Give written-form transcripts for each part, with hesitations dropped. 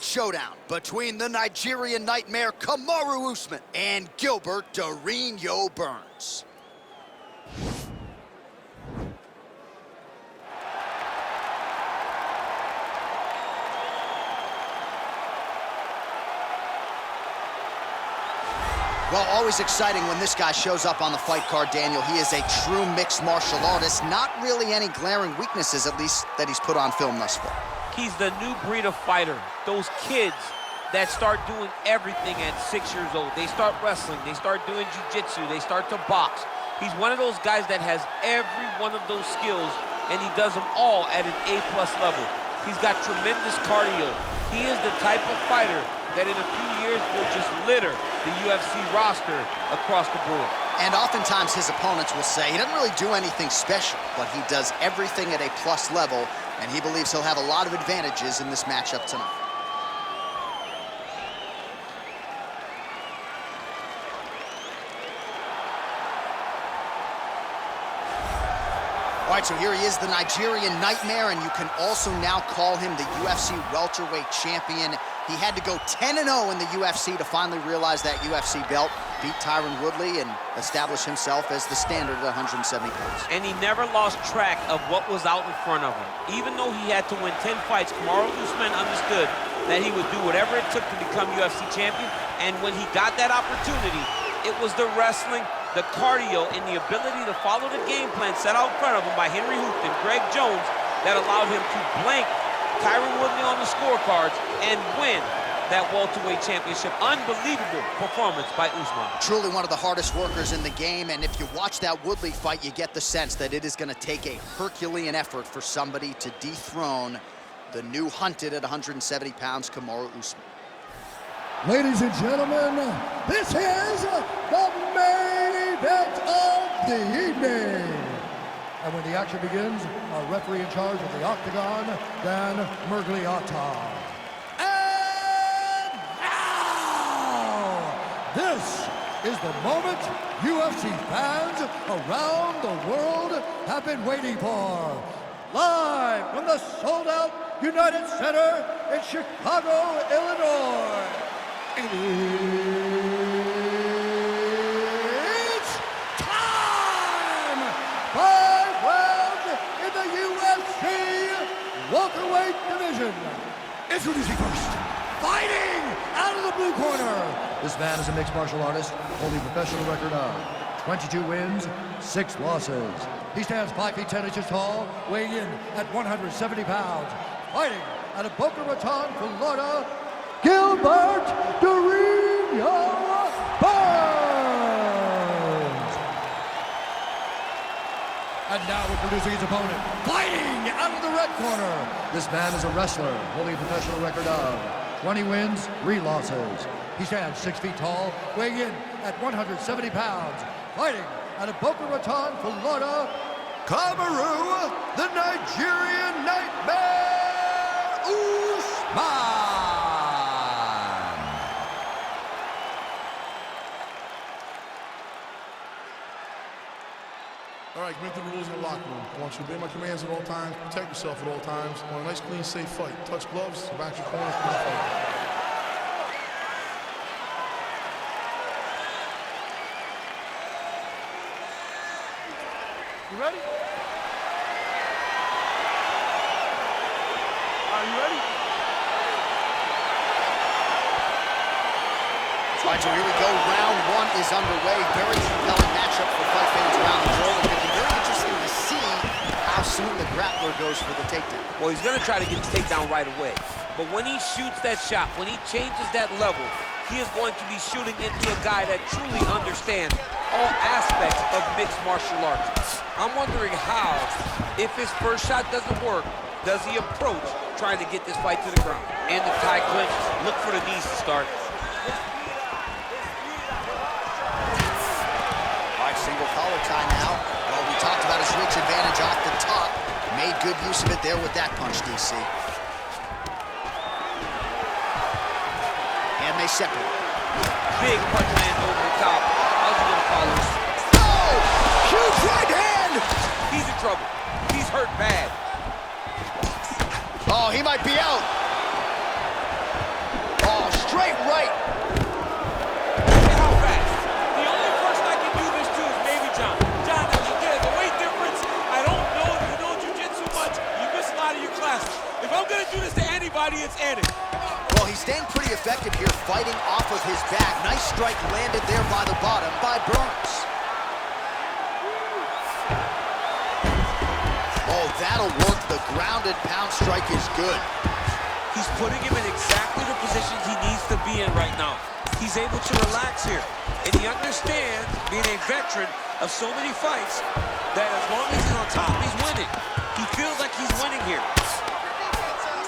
welterweight showdown between the Nigerian nightmare Kamaru Usman and Gilbert Burns. Well, always exciting when this guy shows up on the fight card, Daniel. He is a true mixed martial artist. Not really any glaring weaknesses, at least, that he's put on film thus far. He's the new breed of fighter. Those kids that start doing everything at 6 years old. They start wrestling, they start doing jiu-jitsu, they start to box. He's one of those guys that has every one of those skills, and he does them all at an A+ level. He's got tremendous cardio. He is the type of fighter that in a few years will just litter the UFC roster across the board. And oftentimes his opponents will say he doesn't really do anything special, but he does everything at A+ level, and he believes he'll have a lot of advantages in this matchup tonight. All right, so here he is, the Nigerian nightmare, and you can also now call him the UFC welterweight champion. He had to go 10-0 in the UFC to finally realize that UFC belt, beat Tyron Woodley, and establish himself as the standard at 170 pounds. And he never lost track of what was out in front of him. Even though he had to win 10 fights, Kamaru Usman understood that he would do whatever it took to become UFC champion, and when he got that opportunity, it was the wrestling, the cardio, and the ability to follow the game plan set out in front of him by Henry Hooft and Greg Jones that allowed him to blank Tyron Woodley on the scorecards and win that welterweight championship. Unbelievable performance by Usman. Truly one of the hardest workers in the game, and if you watch that Woodley fight, you get the sense that it is going to take a Herculean effort for somebody to dethrone the new hunted at 170 pounds, Kamaru Usman. Ladies and gentlemen, this is the main event of the evening. And when the action begins, our referee in charge of the octagon, Dan Mergliata. And now, this is the moment UFC fans around the world have been waiting for. Live from the sold-out United Center in Chicago, Illinois. It's time! 5 rounds in the UFC welterweight division. Introducing first, fighting out of the blue corner. This man is a mixed martial artist, holding a professional record of 22 wins, 6 losses. He stands 5 feet 10 inches tall, weighing in at 170 pounds. Fighting out of Boca Raton, Florida, Gilbert Burns. And now introducing his opponent, fighting out of the red corner. This man is a wrestler, holding a professional record of 20 wins, 3 losses. He stands 6 feet tall, weighing in at 170 pounds. Fighting out of Boca Raton, Florida, Kamaru, the Nigerian nightmare, Usman. All right, commit the rules in the locker room. I want you to obey my commands at all times, protect yourself at all times. I want a nice, clean, safe fight. Touch gloves, back your corners, come on, fight. You ready? Are you ready? All right, so here we go. Round 1 is underway. Very compelling matchup for fight fans around the world. It's going to be very interesting to see how soon the grappler goes for the takedown. Well, he's going to try to get the takedown right away. But when he shoots that shot, when he changes that level, he is going to be shooting into a guy that truly understands all aspects of mixed martial arts. I'm wondering how, if his first shot doesn't work, does he approach trying to get this fight to the ground? And the tie clinch, look for the knees to start. Single collar tie now. Well, we talked about his reach advantage off the top. Made good use of it there with that punch, DC. And they separate. Big punch lands over the top. How's he gonna follow this? Oh! Huge right hand! He's in trouble. He's hurt bad. Oh, he might be out. straight right. Look at how fast. The only person I can do this to is maybe John. John, there's a weight difference. I don't know if you know jiu-jitsu much. You miss a lot of your classes. If I'm gonna do this to anybody, it's Eddie. Well, he's staying pretty effective here, fighting off of his back. Nice strike landed there by the bottom by Burns. Oh, that'll work. The grounded pound strike is good. He's putting him in exactly the position he needs to be in right now. He's able to relax here. And he understands, being a veteran of so many fights, that as long as he's on top, he's winning. He feels like he's winning here.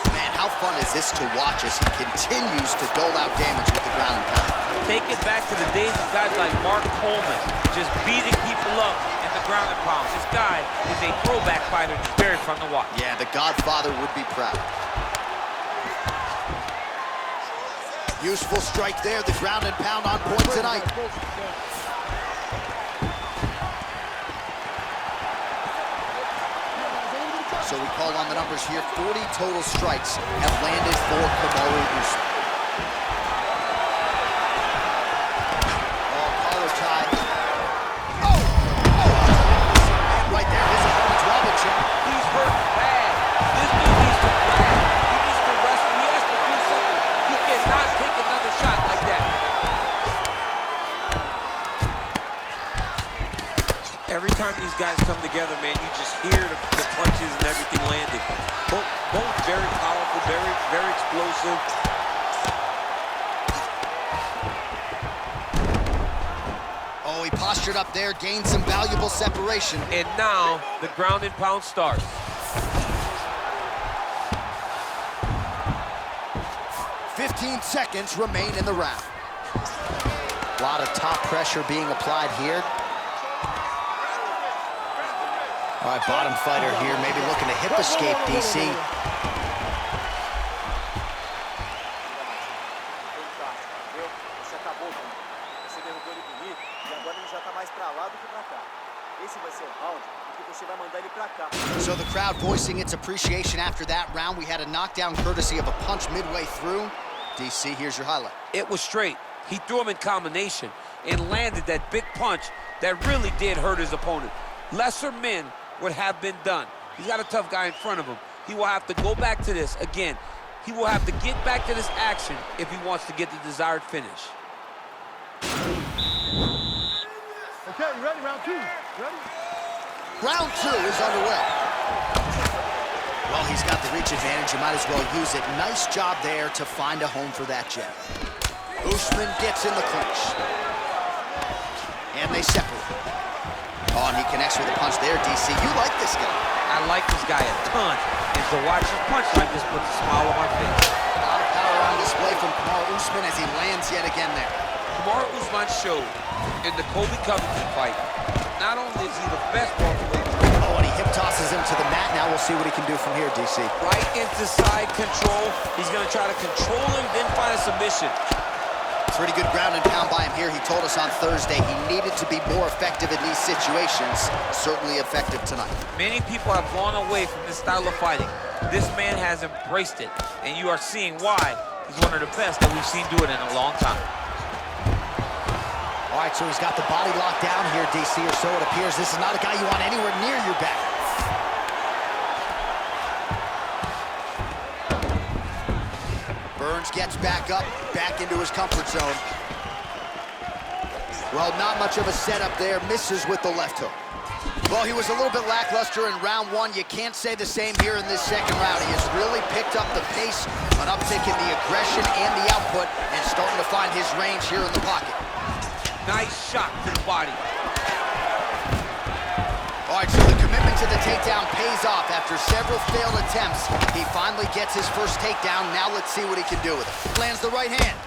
Man, how fun is this to watch as he continues to dole out damage with the ground and pound. Take it back to the days of guys like Mark Coleman, just beating people up in the ground and pound. This guy is a throwback fighter. It's very fun to watch. Yeah, the Godfather would be proud. Useful strike there, the ground and pound on point tonight. So we call on the numbers here. 40 total strikes have landed for Kamaru Usman. Oh, collar tie. Oh! And right there, his opponent's wobbling chip. He's hurt bad. This dude needs to relax. He needs to rest. He has to do something. He cannot take another shot like that. Every time these guys come together, man, you just hear the punches and everything landing. Both very powerful, very explosive. Oh, he postured up there, gained some valuable separation. And now the ground and pound starts. "15 seconds remain in the round." A lot of top pressure being applied here. All right, bottom fighter here, maybe looking to hip escape, DC. So the crowd voicing its appreciation after that round. We had a knockdown courtesy of a punch midway through. DC, here's your highlight. It was straight. He threw him in combination and landed that big punch that really did hurt his opponent. Lesser men would have been done. He's got a tough guy in front of him. He will have to go back to this again. He will have to get back to this action if he wants to get the desired finish. Okay, you ready? Round two. Ready? Round two is underway. Well, he's got the reach advantage. You might as well use it. Nice job there to find a home for that jab. Usman gets in the clinch. And they separate. Oh, and he connects with a punch there, DC. You like this guy. I like this guy a ton. And to watch him punch like this puts a smile on my face. A lot of power on display from Kamaru Usman as he lands yet again there. Kamaru Usman showed in the Colby Covington fight, not only is he the best welterweight. Oh, and he hip tosses him to the mat. Now we'll see what he can do from here, DC. Right into side control. He's going to try to control him, then find a submission. Pretty good ground and pound by him here. He told us on Thursday he needed to be more effective in these situations. Certainly effective tonight. Many people have gone away from this style of fighting. This man has embraced it, and you are seeing why he's one of the best that we've seen do it in a long time. All right, so he's got the body locked down here, DC, or so it appears. This is not a guy you want anywhere near your back. Burns gets back up, back into his comfort zone. Well, not much of a setup there. Misses with the left hook. Well, he was a little bit lackluster in round one. You can't say the same here in this second round. He has really picked up the pace, an uptick in the aggression and the output, and starting to find his range here in the pocket. Nice shot to the body. All right, so the commitment to the takedown pays off. After several failed attempts, he finally gets his first takedown. Now let's see what he can do with it. Lands the right hand.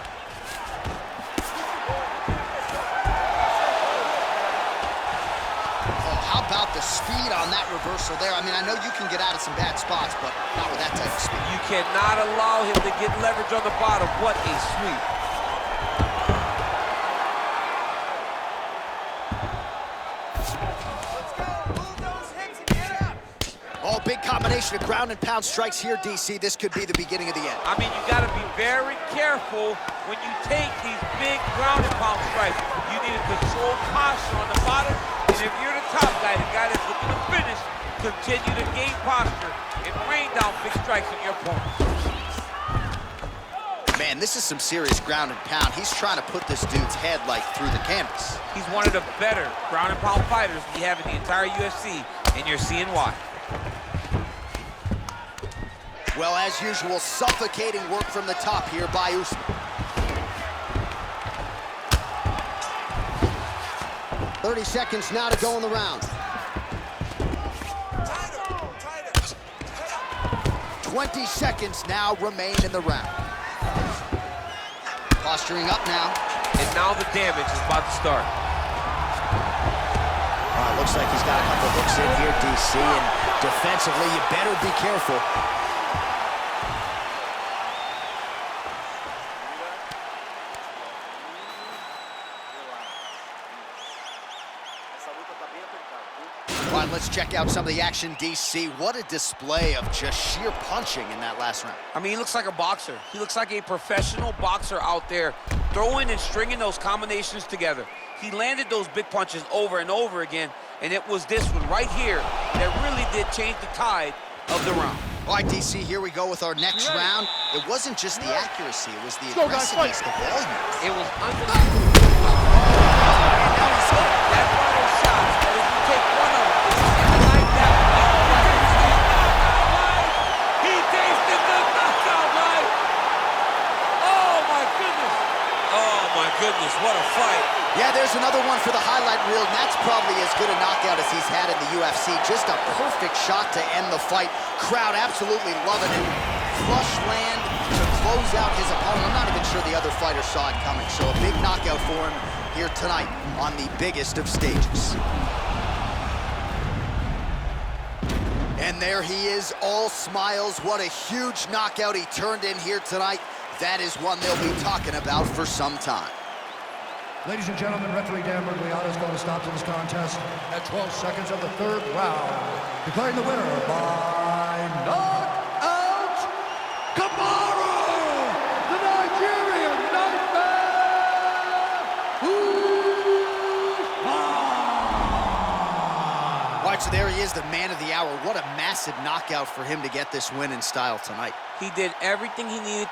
Oh, how about the speed on that reversal there? I mean, I know you can get out of some bad spots, but not with that type of speed. You cannot allow him to get leverage on the bottom. What a sweep. Oh, big Combination of ground and pound strikes here, DC. This could be the beginning of the end. I mean, you got to be very careful when you take these big ground and pound strikes. You need a controlled posture on the bottom, and if you're the top guy, the guy that's looking to finish, continue to gain posture and rain down big strikes on your opponent. Man, this is some serious ground and pound. He's trying to put this dude's head, like, through the canvas. He's one of the better ground and pound fighters we have in the entire UFC, and you're seeing why. Well, as usual, suffocating work from the top here by Usman. 30 seconds now to go in the round. 20 seconds now remain in the round. Posturing up now. And now the damage is about to start. Looks like he's got a couple hooks in here, DC, and defensively, you better be careful. All right, let's check out some of the action, DC. What a display of just sheer punching in that last round. I mean, he looks like a boxer. He looks like a professional boxer out there, throwing and stringing those combinations together. He landed those big punches over and over again, and it was this one right here that really did change the tide of the round. All right, DC, here we go with our next round. It wasn't just the accuracy, it was the aggressiveness, the volume. It was unbelievable. That's one of those shots that if you take one of them, and like that, he tasted the knockout, right? Oh, my goodness. Oh, my goodness, what a fight. Yeah, there's another one for the highlight reel, and that's probably as good a knockout as he's had in the UFC. Just a perfect shot to end the fight. Crowd absolutely loving it. Flush land to close out his opponent. I'm not even sure the other fighter saw it coming, so a big knockout for him here tonight on the biggest of stages. And there he is, all smiles. What a huge knockout he turned in here tonight. That is one they'll be talking about for some time. Ladies and gentlemen, referee Dan Bergliano is going to stop to this contest at 12 seconds of the third round, declaring the winner by knockout, Kamaru, the Nigerian Nightmare, Usman. All right, so there he is, the man of the hour. What a massive knockout for him to get this win in style tonight. He did everything he needed